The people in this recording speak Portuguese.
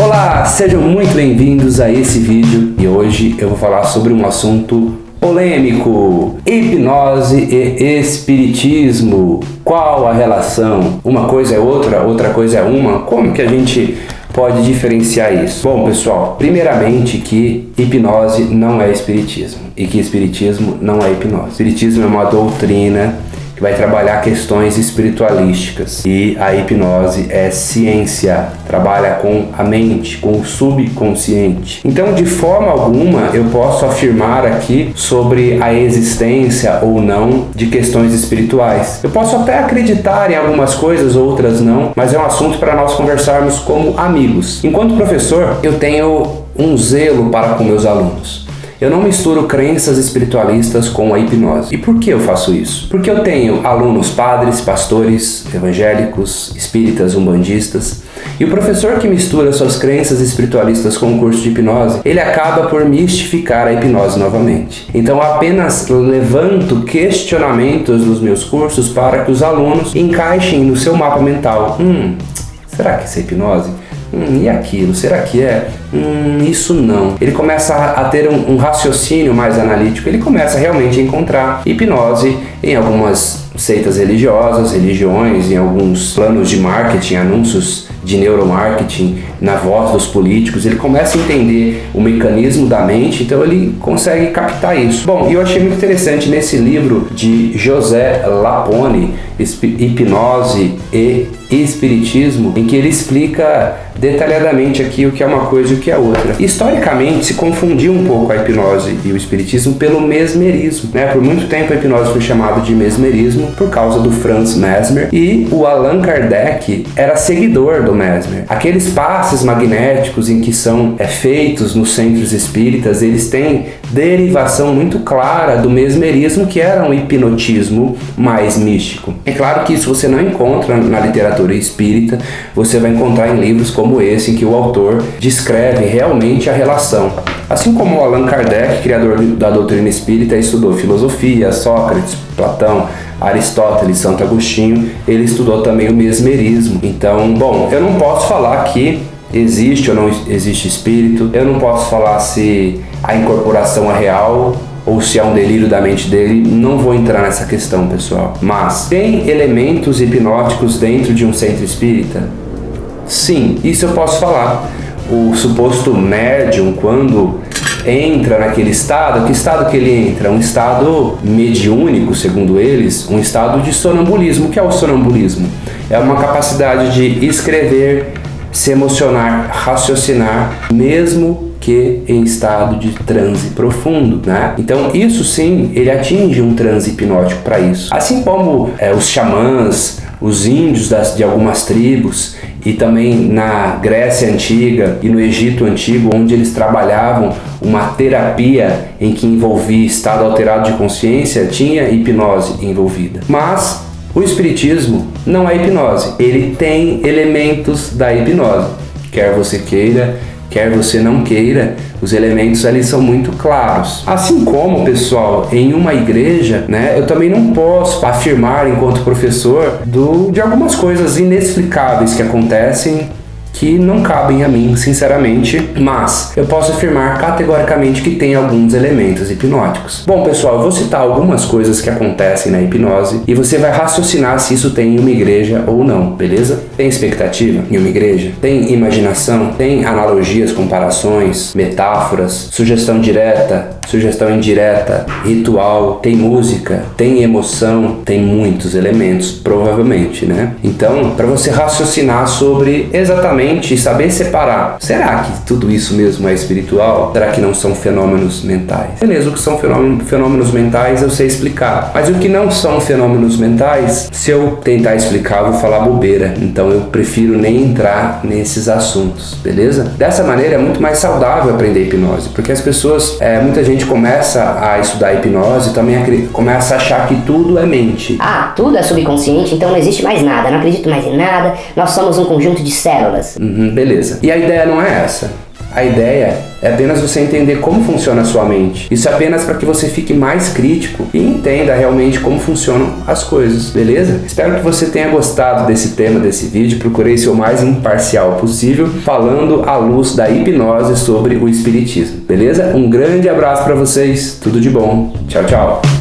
Olá, sejam muito bem-vindos a esse vídeo e hoje eu vou falar sobre um assunto polêmico: hipnose e espiritismo. Qual a relação? Uma coisa é outra, outra coisa é uma? Como que a gente pode diferenciar isso? Bom, pessoal, primeiramente que hipnose não é espiritismo e que espiritismo não é hipnose. Espiritismo é uma doutrina que vai trabalhar questões espiritualísticas e a hipnose é ciência, trabalha com a mente, com o subconsciente. Então, de forma alguma, eu posso afirmar aqui sobre a existência ou não de questões espirituais. Eu posso até acreditar em algumas coisas, outras não, mas é um assunto para nós conversarmos como amigos. Enquanto professor, eu tenho um zelo para com meus alunos. Eu não misturo crenças espiritualistas com a hipnose. E por que eu faço isso? Porque eu tenho alunos padres, pastores, evangélicos, espíritas, umbandistas, e o professor que mistura suas crenças espiritualistas com o curso de hipnose, ele acaba por mistificar a hipnose novamente. Então eu apenas levanto questionamentos nos meus cursos para que os alunos encaixem no seu mapa mental. Será que isso é hipnose? E aquilo, será que é? Isso não. Ele começa a ter um raciocínio mais analítico, ele começa realmente a encontrar hipnose em algumas seitas religiosas, religiões, em alguns planos de marketing, anúncios de neuromarketing, na voz dos políticos. Ele começa a entender o mecanismo da mente, então ele consegue captar isso. Bom, eu achei muito interessante nesse livro de José Lapone, Hipnose e Espiritismo, em que ele explica detalhadamente aqui o que é uma coisa e o que é outra. Historicamente, se confundiu um pouco a hipnose e o espiritismo pelo mesmerismo, né? Por muito tempo a hipnose foi chamada de mesmerismo por causa do Franz Mesmer, e o Allan Kardec era seguidor do Mesmer. Aqueles passes magnéticos em que são feitos nos centros espíritas, eles têm derivação muito clara do mesmerismo, que era um hipnotismo mais místico. É claro que isso você não encontra na literatura espírita, você vai encontrar em livros como esse, em que o autor descreve realmente a relação. Assim como o Allan Kardec, criador da doutrina espírita, estudou filosofia, Sócrates, Platão, Aristóteles, Santo Agostinho, ele estudou também o mesmerismo. Então, bom, eu não posso falar que existe ou não existe espírito, eu não posso falar se a incorporação é real ou se é um delírio da mente dele, não vou entrar nessa questão, pessoal. Mas tem elementos hipnóticos dentro de um centro espírita? Sim, isso eu posso falar. O suposto médium, quando entra naquele estado, que estado que ele entra? Um estado mediúnico, segundo eles, um estado de sonambulismo. O que é o sonambulismo? É uma capacidade de escrever, se emocionar, raciocinar, mesmo que em estado de transe profundo, né? Então isso sim, ele atinge um transe hipnótico para isso. Assim como os xamãs, os índios de algumas tribos, e também na Grécia Antiga e no Egito Antigo, onde eles trabalhavam uma terapia em que envolvia estado alterado de consciência, tinha hipnose envolvida. Mas o espiritismo não é hipnose, ele tem elementos da hipnose. Quer você queira, quer você não queira, os elementos ali são muito claros. Assim como, pessoal, em uma igreja, né, eu também não posso afirmar, enquanto professor, de algumas coisas inexplicáveis que acontecem que não cabem a mim, sinceramente, mas eu posso afirmar categoricamente que tem alguns elementos hipnóticos. Bom, pessoal, eu vou citar algumas coisas que acontecem na hipnose e você vai raciocinar se isso tem em uma igreja ou não, beleza? Tem expectativa em uma igreja? Tem imaginação? Tem analogias, comparações, metáforas, sugestão direta, sugestão indireta, ritual, tem música, tem emoção, tem muitos elementos, provavelmente, né? Então, para você raciocinar sobre exatamente e saber separar, será que tudo isso mesmo é espiritual? Será que não são fenômenos mentais? Beleza, o que são fenômenos mentais eu sei explicar, mas o que não são fenômenos mentais, se eu tentar explicar eu vou falar bobeira, então eu prefiro nem entrar nesses assuntos, beleza? Dessa maneira é muito mais saudável aprender hipnose, porque as pessoas, muita gente começa a estudar hipnose e também começa a achar que tudo é mente. Tudo é subconsciente, então não existe mais nada, não acredito mais em nada, nós somos um conjunto de células. Beleza. E a ideia não é essa. A ideia é apenas você entender como funciona a sua mente. Isso é apenas para que você fique mais crítico e entenda realmente como funcionam as coisas, beleza? Espero que você tenha gostado desse tema, desse vídeo. Procurei ser o mais imparcial possível, falando à luz da hipnose sobre o espiritismo, beleza? Um grande abraço para vocês, tudo de bom. Tchau, tchau.